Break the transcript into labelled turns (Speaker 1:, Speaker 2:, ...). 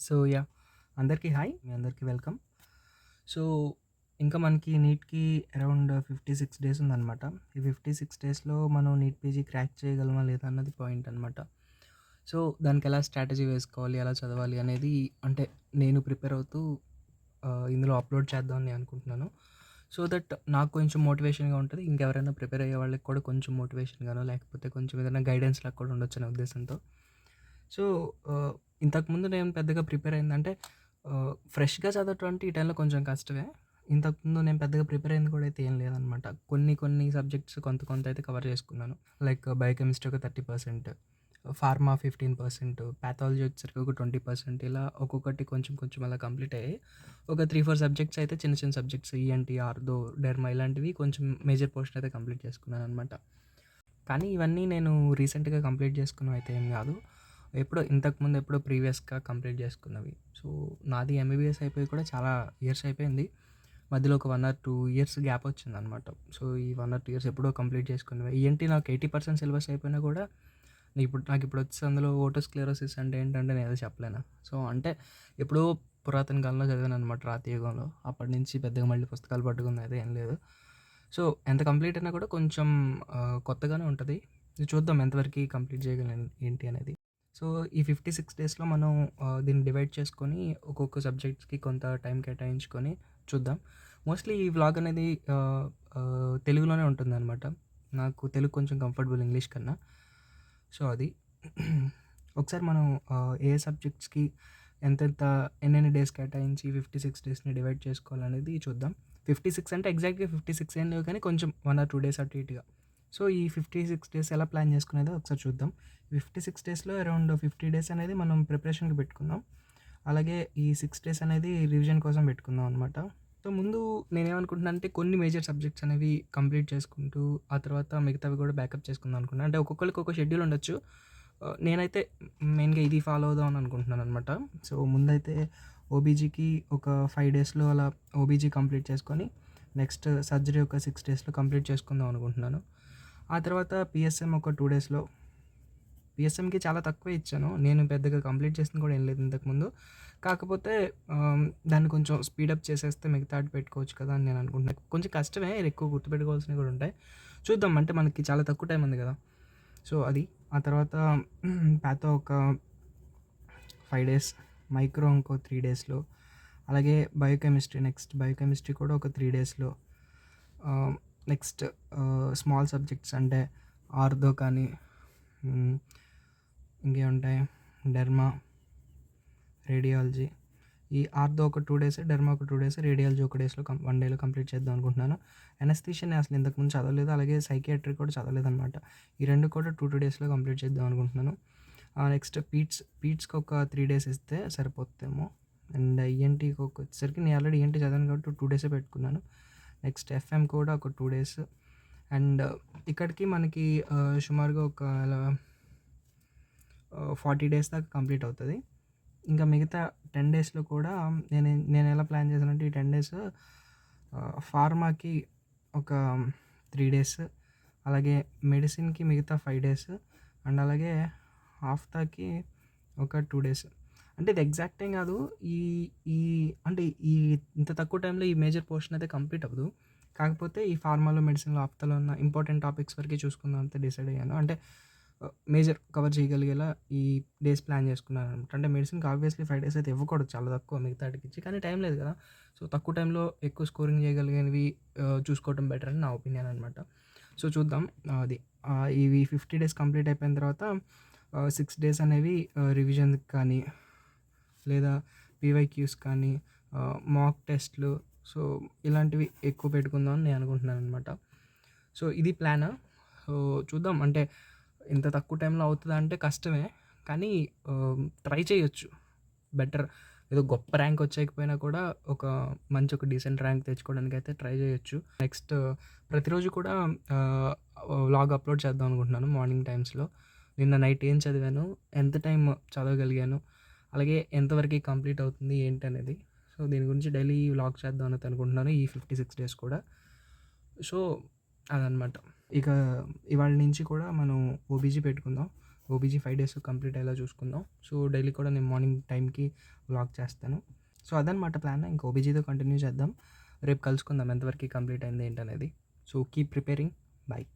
Speaker 1: So yeah! అందరికీ hi. మీ అందరికీ welcome. So, ఇంకా మనకి నీట్‌కి అరౌండ్ 56 డేస్ ఉందనమాట. ఈ 56 డేస్‌లో మనం నీట్ పీజీ క్రాక్ చేయగలమా లేదా అన్నది పాయింట్ అనమాట. సో, దానికెలా స్ట్రాటజీ వేసుకోవాలి, ఎలా చదవాలి అనేది అంటే నేను ప్రిపేర్ అవుతూ ఇందులో అప్‌లోడ్ చేద్దామని అనుకుంటున్నాను. సో దట్ నాకు కొంచెం మోటివేషన్‌గా ఉంటది. ఇంకెవరైనా ప్రిపేర్ అయ్యే వాళ్ళకి కూడా కొంచెం మోటివేషన్‌గానో లేకపోతే కొంచెం ఏదైనా గైడెన్స్‌లాగా కూడా ఉండొచ్చనే ఉద్దేశంతో. సో, ఇంతకుముందు నేను పెద్దగా ప్రిపేర్ అయిందంటే ఫ్రెష్‌గా చదవటం అంటే ఈ టైంలో కొంచెం కష్టమే. ఇంతకుముందు నేను పెద్దగా ప్రిపేర్ అయింది కూడా అయితే ఏం లేదనమాట. కొన్ని కొన్ని సబ్జెక్ట్స్ కొంత కొంత అయితే కవర్ చేసుకున్నాను. లైక్ బయోకెమిస్ట్రీ ఒక 30%, ఫార్మా 15%, పాథాలజీ వచ్చేసరికి ఒక 20% ఇలా ఒక్కొక్కటి కొంచెం కొంచెం అలా కంప్లీట్ అయ్యాయి. ఒక 3, 4 సబ్జెక్ట్స్ అయితే చిన్న చిన్న సబ్జెక్ట్స్ ఈఎన్‌టీ, ఆర్థో, డెర్మా ఇలాంటివి కొంచెం మేజర్ పోర్షన్ అయితే కంప్లీట్ చేసుకున్నాననమాట. కానీ ఇవన్నీ నేను రీసెంట్‌గా కంప్లీట్ చేసుకున్నవయితే ఏం గాదు. ఇంతకుముందు ఎప్పుడో ప్రీవియస్‌గా కంప్లీట్ చేసుకున్నవి. సో, నాది ఎంబీబీఎస్ అయిపోయి కూడా చాలా ఇయర్స్ అయిపోయింది. మధ్యలో ఒక 1 ఆర్ 2 ఇయర్స్ గ్యాప్ వచ్చిందనమాట. సో, ఈ 1 ఆర్ 2 ఇయర్స్ ఎప్పుడో కంప్లీట్ చేసుకున్నవే. ఈఎన్‌టీ నాకు 80% సిలబస్ అయిపోయినా కూడా నాకిప్పుడు వచ్చేసి అందులో ఓటోస్క్లెరోసిస్ అంటే ఏంటంటే నేనేదో చెప్పలేను. సో, అంటే ఎప్పుడో పురాతన కాలంలో చదివాననమాట రాతి యుగంలో. అప్పటి నుంచి పెద్దగా మళ్ళీ పుస్తకాలు పట్టుకుంది ఏం లేదు. సో, ఎంత కంప్లీట్ అయినా కూడా కొంచెం కొత్తగానే ఉంటది. చూద్దాం ఎంతవరకి కంప్లీట్ చేయగలను ఏంటి అనేది. సో, ఈ 56 డేస్‌లో మనం దీన్ని డివైడ్ చేసుకొని ఒక్కొక్క సబ్జెక్ట్స్‌కి కొంత టైం కేటాయించుకొని చూద్దాం. మోస్ట్‌లీ ఈ వ్లాగ్ అనేది ఆహ్, తెలుగులోనే ఉంటుందనమాట. నాకు తెలుగు కొంచెం కంఫర్టబుల్ ఇంగ్లీష్ కన్నా. సో, అది. ఒకసారి మనం ఏ సబ్జెక్ట్స్‌కి ఎంతెంత ఎన్నెన్ని డేస్ కేటాయించి 56 డేస్‌ని డివైడ్ చేసుకోవాలనేది చూద్దాం. 56 అంటే ఎగ్జాక్ట్‌గా 56 ఏం లేవు కానీ కొంచెం 1 ఆర్ 2 డేస్ అటు ఇటుగా. సో, ఈ 56 డేస్ ఎలా ప్లాన్ చేసుకునేదో ఒకసారి చూద్దాం. 56 డేస్‌లో అరౌండ్ 50 డేస్ అనేది మనం ప్రిపరేషన్‌కి పెట్టుకుందాం. అలాగే ఈ 6 డేస్ అనేది రివిజన్ కోసం పెట్టుకుందాం అనమాట. సో, ముందు నేనేమనుకుంటున్నానంటే కొన్ని మేజర్ సబ్జెక్ట్స్ అనేవి కంప్లీట్ చేసుకుంటూ, ఆ తర్వాత మిగతావి కూడా బ్యాకప్ చేసుకుందాం అనుకున్నా. అంటే ఒక్కొక్కళ్ళకి ఒక షెడ్యూల్ ఉండొచ్చు. నేనైతే మెయిన్‌గా ఇది ఫాలో అవుదాం అని అనుకుంటున్నాననమాట. సో, ముందైతే ఓబీజీకి ఒక 5 డేస్‌లో అలా ఓబీజీ కంప్లీట్ చేసుకొని, నెక్స్ట్ సర్జరీ ఒక 6 డేస్‌లో కంప్లీట్ చేసుకుందాం అనుకుంటున్నాను. ఆ తర్వాత పీఎస్ఎం ఒక 2 డేస్‌లో పీఎస్ఎంకి చాలా తక్కువే ఇచ్చాను. నేను పెద్దగా కంప్లీట్ చేసింది కూడా ఏం లేదు ఇంతకుముందు. కాకపోతే దాన్ని కొంచెం స్పీడప్ చేసేస్తే మిగతాది పెట్టుకోవచ్చు కదా అని నేను అనుకుంటున్నాను. కొంచెం కష్టమే ఎక్కువ గుర్తుపెట్టుకోవాల్సినవి కూడా ఉంటాయి. చూద్దాం అంటే మనకి చాలా తక్కువ టైం ఉంది కదా! సో, అది. ఆ తర్వాత ప్యాథో ఒక 5 డేస్, మైక్రో ఇంకో 3 డేస్‌లో, అలాగే బయోకెమిస్ట్రీ కూడా ఒక 3 డేస్‌లో, ఆహ్, నెక్స్ట్ స్మాల్ సబ్జెక్ట్స్ అంటే ఆర్థో కానీ, హ్మ్, ఇంకేముంటాయి డెర్మా, రేడియాలజీ. ఈ ఆర్థో ఒక 2 డేస్, డెర్మా ఒక 2 డేస్, రేడియాలజీ ఒక 1 డేలో కంప్లీట్ చేద్దాం అనుకుంటున్నాను. అనస్థీషియా నేను అసలు ఇంతకుముందు చదవలేదు. అలాగే సైకియాట్రీ కూడా చదవలేదనమాట. ఈ 2 కూడా 2 డేస్‌లో కంప్లీట్ చేద్దాం అనుకుంటున్నాను. నెక్స్ట్ పీట్స్‌కి ఒక 3 డేస్ ఇస్తే సరిపోద్దేమో. అండ్ ఈఎన్‌టీకి వచ్చేసరికి నేను ఆల్రెడీ ఈఎన్‌టీ చదివాను కాబట్టి 2 డేసే పెట్టుకున్నాను. నెక్స్ట్ ఎఫ్ఎం కూడా ఒక 2 డేస్. అండ్ ఇక్కడికి మనకి సుమారుగా ఒక 40 డేస్ దాకా కంప్లీట్ అవుతది. ఇంకా మిగతా 10 డేస్‌లో కూడా నేనెలా ప్లాన్ చేశానంటే ఈ 10 డేస్ ఫార్మాకి ఒక 3 డేస్, అలాగే మెడిసిన్‌కి మిగతా 5 డేస్, అండ్ అలాగే ఆఫ్తాకి ఒక 2 డేస్. అంటే ఇది ఎగ్జాక్ట్ ఏం కాదు. ఈ ఈ అంటే ఈ ఇంత తక్కువ టైంలో ఈ మేజర్ పోర్షన్ అయితే కంప్లీట్ అవ్వదు. కాకపోతే ఈ ఫార్మాలో, మెడిసిన్‌లో, ఆఫ్తాలో ఉన్న ఇంపార్టెంట్ టాపిక్స్ వరకే చూసుకుందాం అంతే డిసైడ్ అయ్యాను. అంటే మేజర్ కవర్ చేయగలిగేలా ఈ డేస్ ప్లాన్ చేసుకున్నాననమాట. అంటే మెడిసిన్‌కి ఆబ్వియస్లీ 5 డేస్ అయితే ఇవ్వకూడదు చాలా తక్కువ మిగతాటికిచ్చి. కానీ టైం లేదు కదా! సో, తక్కువ టైంలో ఎక్కువ స్కోరింగ్ చేయగలిగినవి చూసుకోవడం బెటర్ అని నా ఒపీనియన్ అనమాట. సో, చూద్దాం. అది. ఇవి 50 డేస్ కంప్లీట్ అయిపోయిన తర్వాత 6 డేస్ అనేవి రివిజన్‌కి కానీ, లేదా పీవైక్యూస్ కానీ, మాక్ టెస్ట్‌లు, సో, ఇలాంటివి ఎక్కువ పెట్టుకుందాం అని నేను అనుకుంటున్నాననమాట. సో, ఇది ప్లాను. సో, చూద్దాం అంటే ఇంత తక్కువ టైంలో అవుతదా అంటే కష్టమే. కానీ ట్రై చేయొచ్చు. బెటర్ ఏదో గొప్ప ర్యాంక్ వచ్చేయకపోయినా కూడా ఒక డీసెంట్ ర్యాంక్ తెచ్చుకోవడానికైతే ట్రై చేయొచ్చు. నెక్స్ట్ ప్రతిరోజు కూడా ఆహ్, వ్లాగ్ అప్‌లోడ్ చేద్దాం అనుకుంటున్నాను మార్నింగ్ టైమ్స్‌లో. నిన్న నైట్ ఏం చదివాను, ఎంత టైం చదవగలిగాను, అలాగే ఎంతవరకి కంప్లీట్ అవుతుంది ఏంటనేది. సో, దీని గురించి డైలీ వ్లాగ్ చేద్దాం అనేది అనుకుంటున్నాను ఈ 56 డేస్ కూడా. సో, అదనమాట. ఇక ఇవాళ నుంచి కూడా మనం ఓబీజీ పెట్టుకుందాం. ఓబీజీ 5 డేస్ కంప్లీట్ అయ్యేలా చూసుకుందాం. సో డైలీ కూడా నేను మార్నింగ్ టైంకి వ్లాగ్ చేస్తాను. సో అదనమాట ప్లాన్. ఇంకా ఓబీజీతో కంటిన్యూ చేద్దాం. రేపు కలుసుకుందాం ఎంతవరకు కంప్లీట్ అయింది ఏంటనేది. So keep preparing. బాయ్.